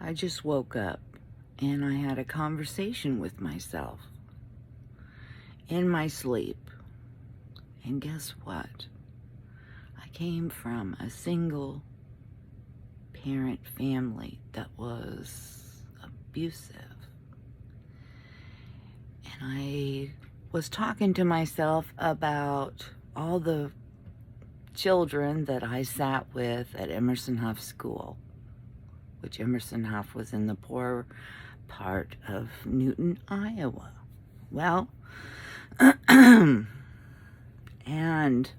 I just woke up and I had a conversation with myself in my sleep. And guess what? I came from a single parent family that was abusive. And I was talking to myself about all the children that I sat with at Emerson Huff School, which Emerson Huff was in the poor part of Newton, Iowa. Well, and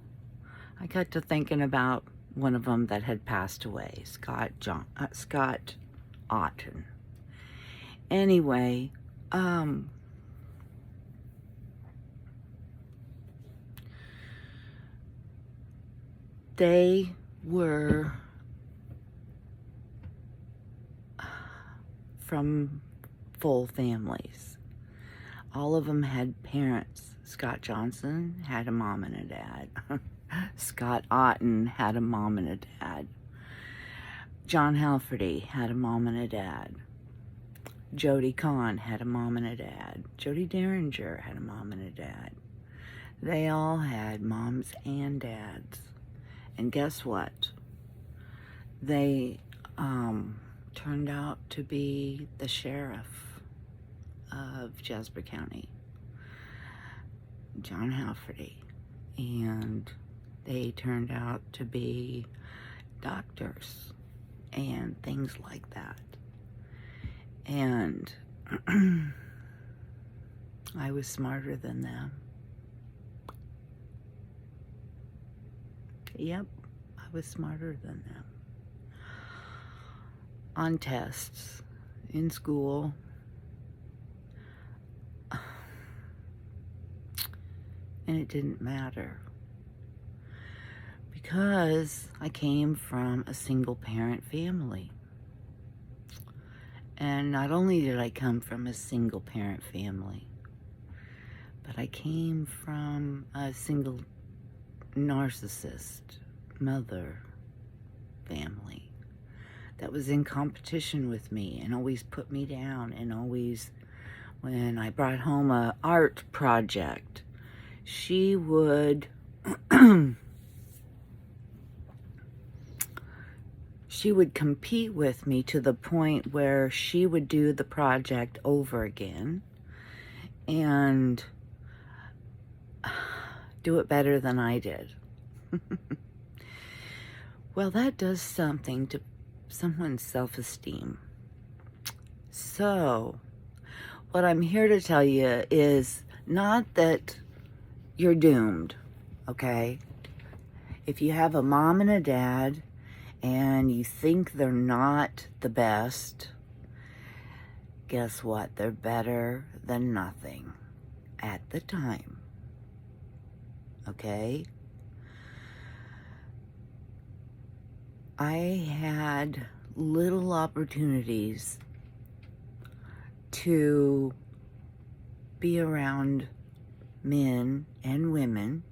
I got to thinking about one of them that had passed away, Scott Otten. Anyway, they were from full families. All of them had parents. Scott Johnson had a mom and a dad. Scott Otten had a mom and a dad. John Halferty had a mom and a dad. Jody Kahn had a mom and a dad. Jody Derringer had a mom and a dad. They all had moms and dads. And guess what? They turned out to be the sheriff of Jasper County, John Halferty. And they turned out to be doctors and things like that. And I was smarter than them. Yep, I was smarter than them. On tests, in school, and it didn't matter. Because I came from a single parent family. And not only did I come from a single parent family, but I came from a single narcissist mother family that was in competition with me and always put me down, and always, when I brought home an art project, she would she would compete with me to the point where she would do the project over again and do it better than I did. Well, that does something to someone's self-esteem. So, what I'm here to tell you is not that you're doomed, okay? If you have a mom and a dad and you think they're not the best, guess what? They're better than nothing at the time, okay? I had little opportunities to be around men and women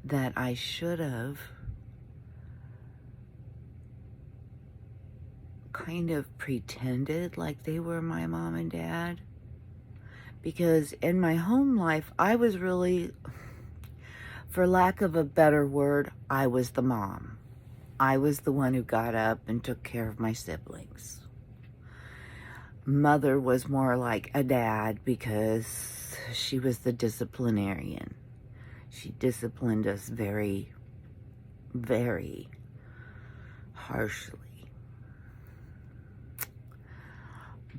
that I should have kind of pretended like they were my mom and dad. Because in my home life, I was really, for lack of a better word, I was the mom. I was the one who got up and took care of my siblings. Mother was more like a dad because she was the disciplinarian. She disciplined us very, very harshly.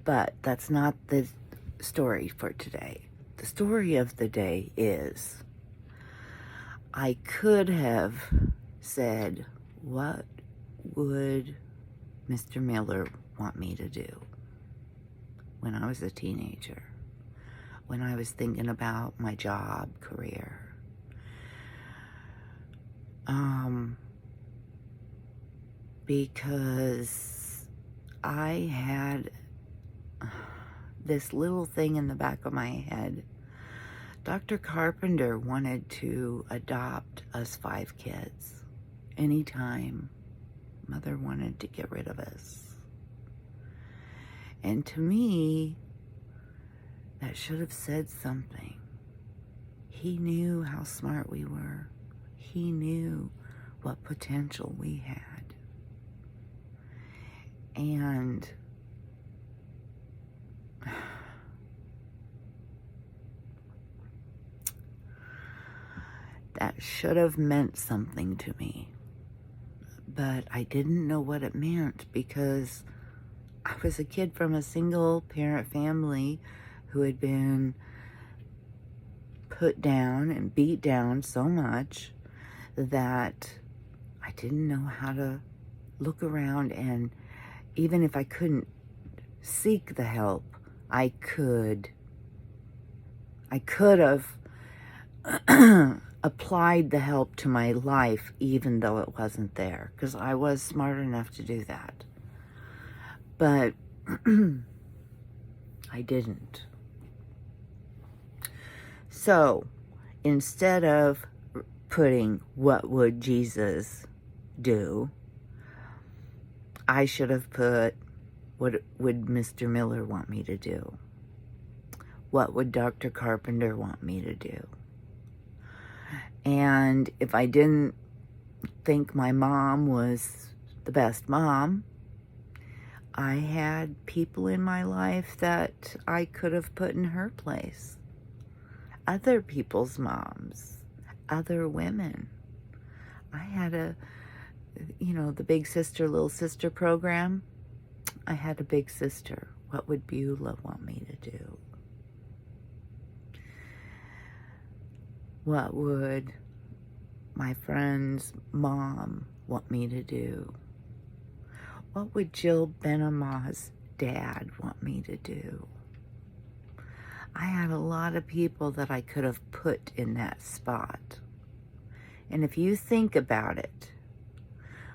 But that's not the story for today. The story of the day is I could have said, what would Mr. Miller want me to do when I was a teenager, when I was thinking about my job, career? Because I had this little thing in the back of my head. Dr. Carpenter wanted to adopt us 5 kids anytime Mother wanted to get rid of us. And to me, that should have said something. He knew how smart we were. He knew what potential we had. And that should have meant something to me. But I didn't know what it meant because I was a kid from a single parent family who had been put down and beat down so much that I didn't know how to look around, and even if I couldn't seek the help, I could have applied the help to my life even though it wasn't there, because I was smart enough to do that. But I didn't. So instead of putting what would Jesus do, I should have put what would Mr. Miller want me to do? What would Dr. Carpenter want me to do? And if I didn't think my mom was the best mom, I had people in my life that I could have put in her place. Other people's moms, other women. I had the big sister, little sister program. I had a big sister. What would Beulah want me to do? What would my friend's mom want me to do? What would Jill Benamah's dad want me to do? I had a lot of people that I could have put in that spot. And if you think about it,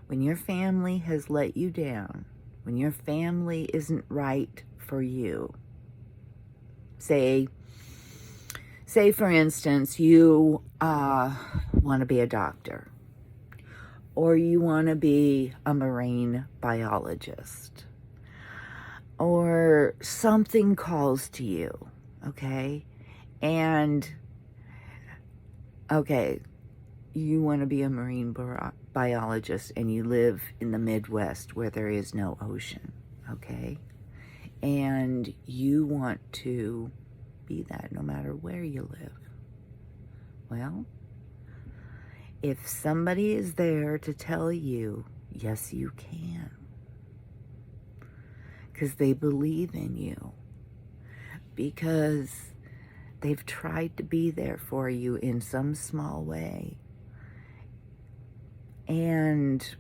when your family has let you down, when your family isn't right for you, say for instance, you want to be a doctor, or you want to be a marine biologist, or something calls to you, okay? And, okay, you want to be a marine biologist and you live in the Midwest where there is no ocean, okay? And you want to be that no matter where you live. Well, if somebody is there to tell you, yes, you can, because they believe in you, because they've tried to be there for you in some small way, and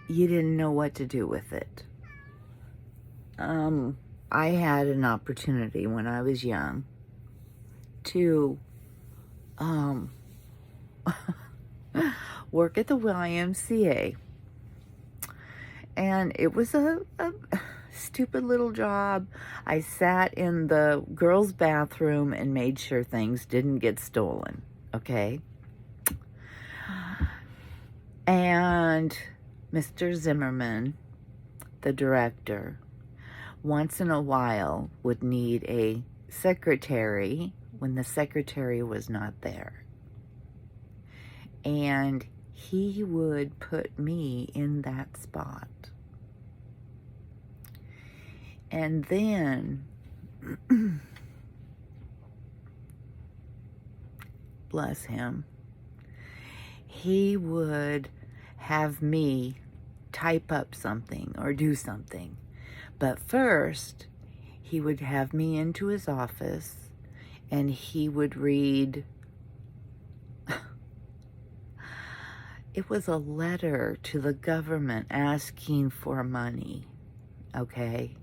you didn't know what to do with it. I had an opportunity when I was young to work at the YMCA, and it was a stupid little job. I sat in the girls' bathroom and made sure things didn't get stolen, okay? And Mr. Zimmerman, the director, once in a while would need a secretary when the secretary was not there. And he would put me in that spot. And then, bless him, he would have me type up something or do something. But first, he would have me into his office and he would read. It was a letter to the government asking for money, okay?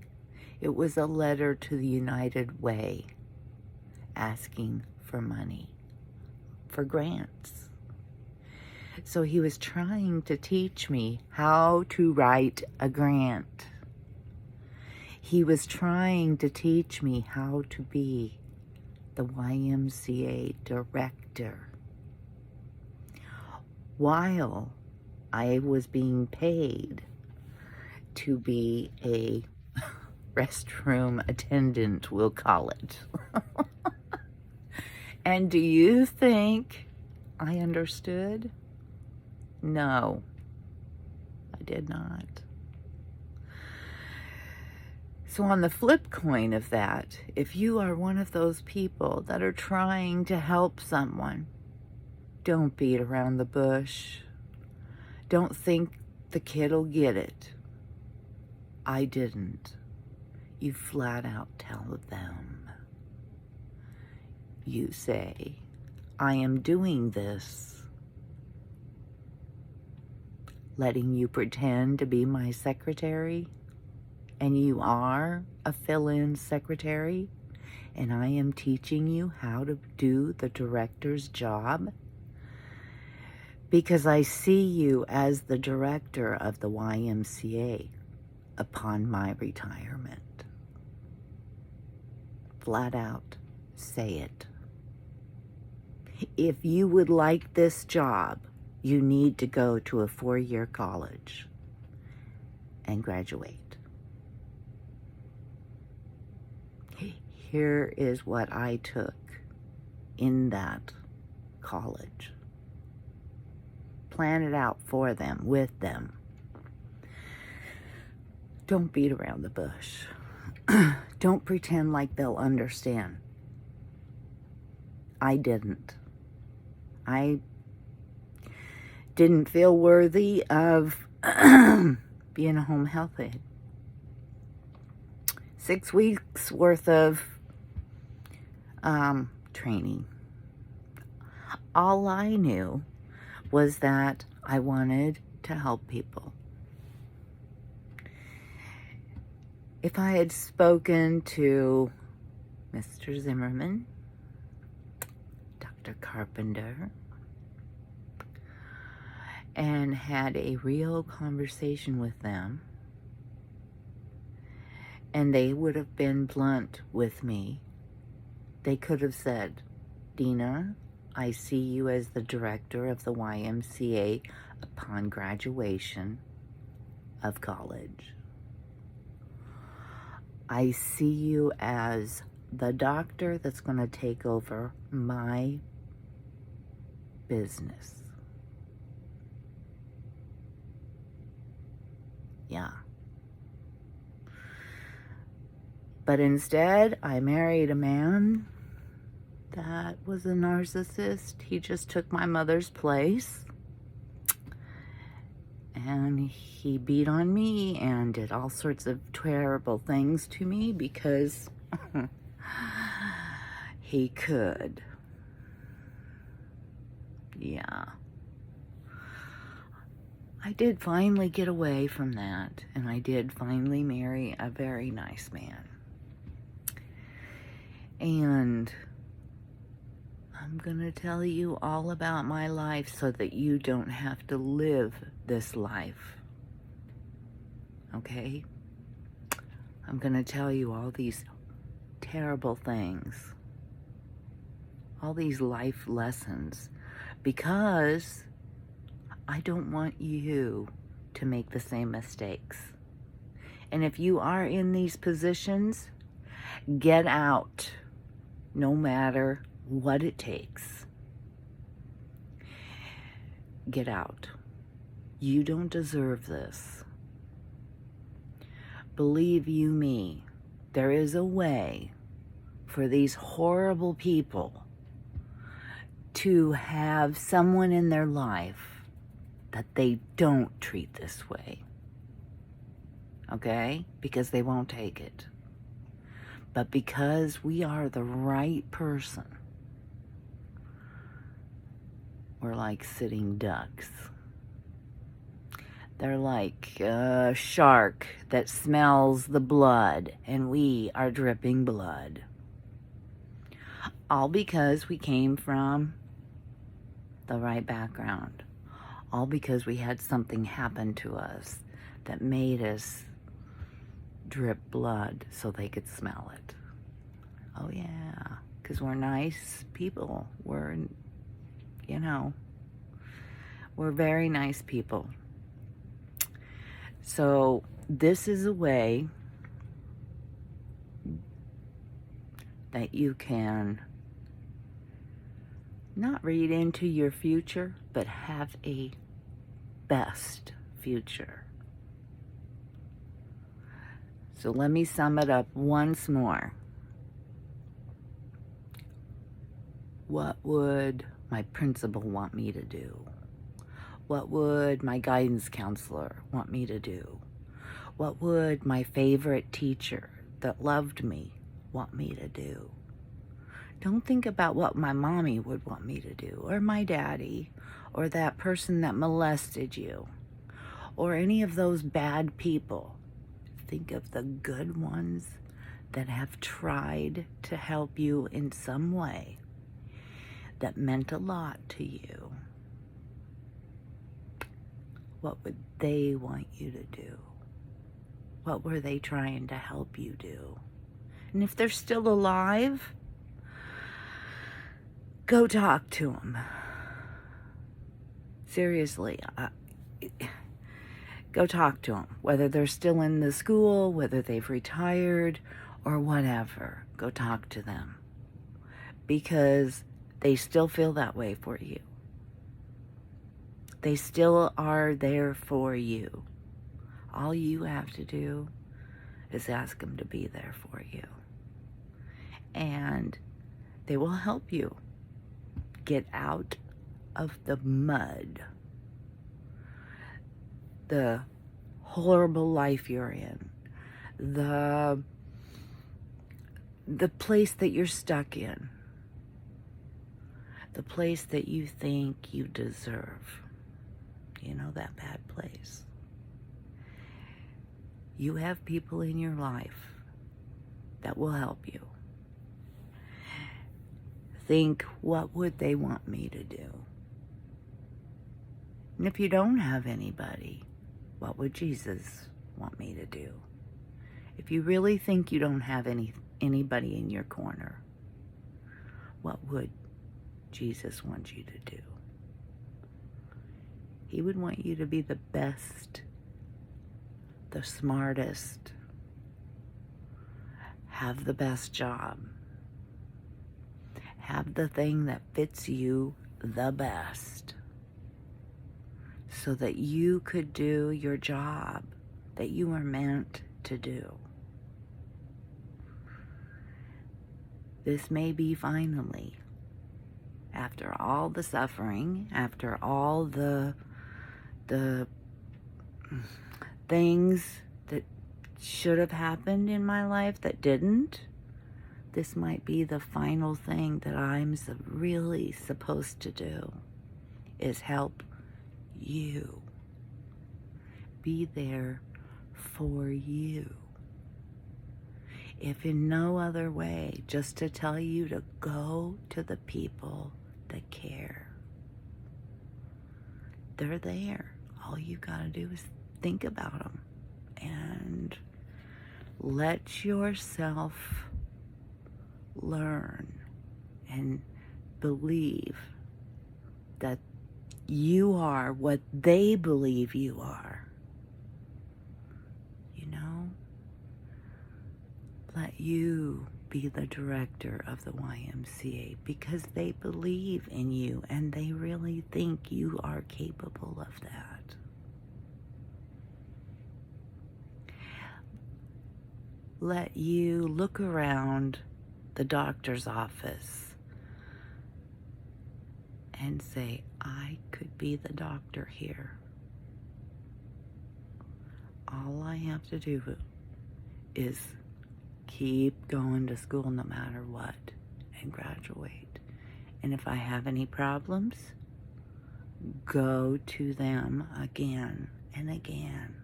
It was a letter to the United Way asking for money, for grants. So he was trying to teach me how to write a grant. He was trying to teach me how to be the YMCA director, while I was being paid to be a restroom attendant, we'll call it. And do you think I understood? No, I did not. So on the flip coin of that, if you are one of those people that are trying to help someone, don't beat around the bush. Don't think the kid'll get it. I didn't. You flat out tell them. You say, I am doing this. Letting you pretend to be my secretary, and you are a fill-in secretary, and I am teaching you how to do the director's job, because I see you as the director of the YMCA upon my retirement. Flat out, say it. If you would like this job, you need to go to a 4-year college and graduate. Here is what I took in that college. Plan it out for them, with them. Don't beat around the bush. Don't pretend like they'll understand. I didn't. I didn't feel worthy of being a home health aide. 6 weeks worth of training. All I knew was that I wanted to help people. If I had spoken to Mr. Zimmerman, Dr. Carpenter, and had a real conversation with them, and they would have been blunt with me, they could have said, Dina, I see you as the director of the YMCA upon graduation of college. I see you as the doctor that's going to take over my business. Yeah. But instead, I married a man that was a narcissist. He just took my mother's place. And he beat on me and did all sorts of terrible things to me because he could. Yeah. I did finally get away from that, and I did finally marry a very nice man. And I'm gonna tell you all about my life so that you don't have to live this life. Okay? I'm gonna tell you all these terrible things, all these life lessons, because I don't want you to make the same mistakes. And if you are in these positions, get out, no matter what it takes. Get out. You don't deserve this. Believe you me, there is a way for these horrible people to have someone in their life that they don't treat this way. Okay? Because they won't take it. But because we are the right person, we're like sitting ducks. They're like a shark that smells the blood, and we are dripping blood. All because we came from the right background. All because we had something happen to us that made us drip blood so they could smell it. Oh yeah, because we're nice people. We're very nice people. So this is a way that you can not read into your future, but have a best future. So let me sum it up once more. What would my principal want me to do? What would my guidance counselor want me to do? What would my favorite teacher that loved me want me to do? Don't think about what my mommy would want me to do, or my daddy, or that person that molested you, or any of those bad people. Think of the good ones that have tried to help you in some way that meant a lot to you. What would they want you to do? What were they trying to help you do? And if they're still alive, go talk to them. Seriously, go talk to them. Whether they're still in the school, whether they've retired, or whatever, go talk to them. Because they still feel that way for you. They still are there for you. All you have to do is ask them to be there for you. And they will help you get out of the mud, the horrible life you're in, the place that you're stuck in, the place that you think you deserve. You know, that bad place. You have people in your life that will help you. Think, what would they want me to do? And if you don't have anybody, what would Jesus want me to do? If you really think you don't have anybody in your corner, what would Jesus want you to do? He would want you to be the best, the smartest, have the best job, have the thing that fits you the best, so that you could do your job that you were meant to do. This may be finally, after all the suffering, after all the things that should have happened in my life that didn't, this might be the final thing that I'm really supposed to do, is help you. Be there for you. If in no other way, just to tell you to go to the people that care. They're there. All you gotta do is think about them and let yourself learn and believe that you are what they believe you are. You know? Let you be the director of the YMCA because they believe in you and they really think you are capable of that. Let you look around the doctor's office and say, I could be the doctor here. All I have to do is keep going to school no matter what and graduate. And if I have any problems, go to them again and again.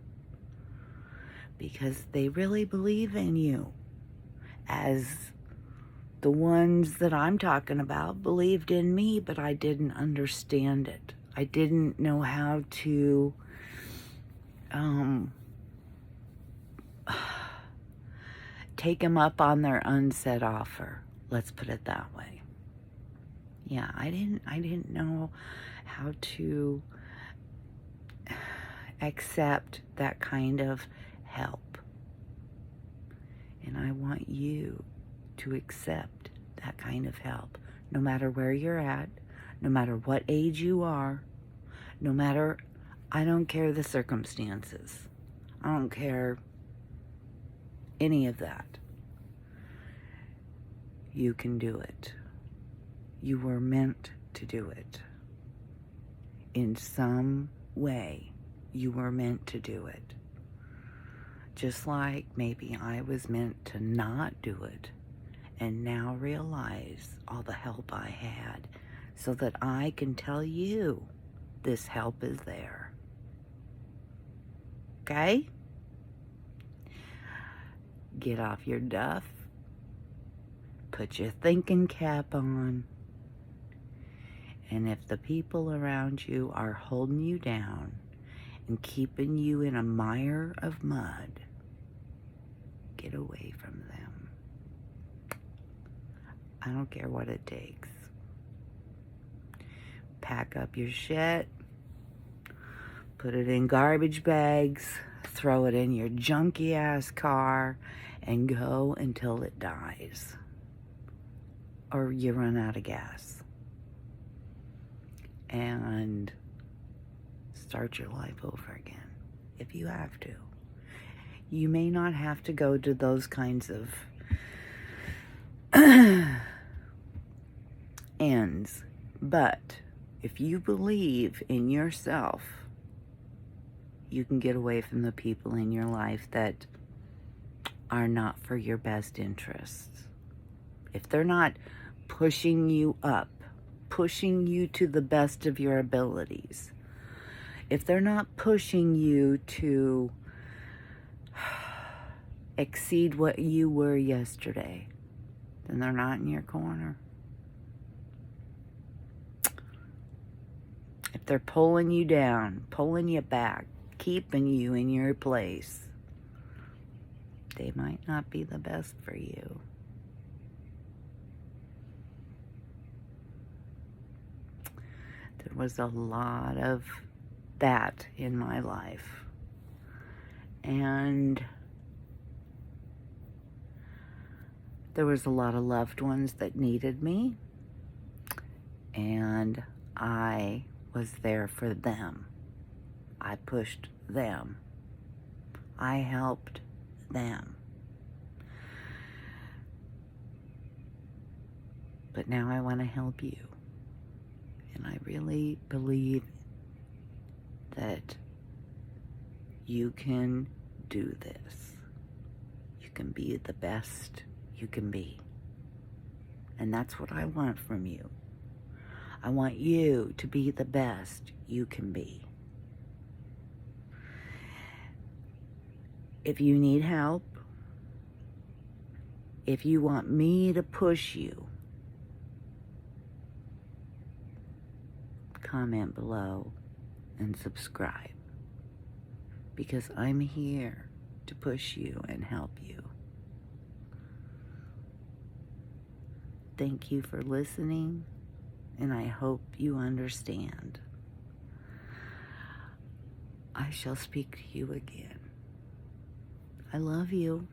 Because they really believe in you, as the ones that I'm talking about believed in me, but I didn't understand it. I didn't know how to take them up on their unsaid offer. Let's put it that way. Yeah, I didn't know how to accept that kind of help. And I want you to accept that kind of help, no matter where you're at, no matter what age you are, no matter, I don't care the circumstances. I don't care any of that. You can do it. You were meant to do it. In some way, you were meant to do it. Just like maybe I was meant to not do it and now realize all the help I had so that I can tell you this help is there. Okay? Get off your duff. Put your thinking cap on. And if the people around you are holding you down and keeping you in a mire of mud, get away from them. I don't care what it takes. Pack up your shit, put it in garbage bags, throw it in your junky ass car, and go until it dies. Or you run out of gas. And start your life over again, if you have to. You may not have to go to those kinds of ends, but if you believe in yourself, you can get away from the people in your life that are not for your best interests. If they're not pushing you up, pushing you to the best of your abilities, if they're not pushing you to exceed what you were yesterday, then they're not in your corner. If they're pulling you down, pulling you back, keeping you in your place, they might not be the best for you. There was a lot of that in my life. And there was a lot of loved ones that needed me. And I was there for them. I pushed them. I helped them. But now I want to help you. And I really believe that you can do this. You can be the best you can be. And that's what I want from you. I want you to be the best you can be. If you need help, if you want me to push you, comment below and subscribe, because I'm here to push you and help you. Thank you for listening, and I hope you understand. I shall speak to you again. I love you.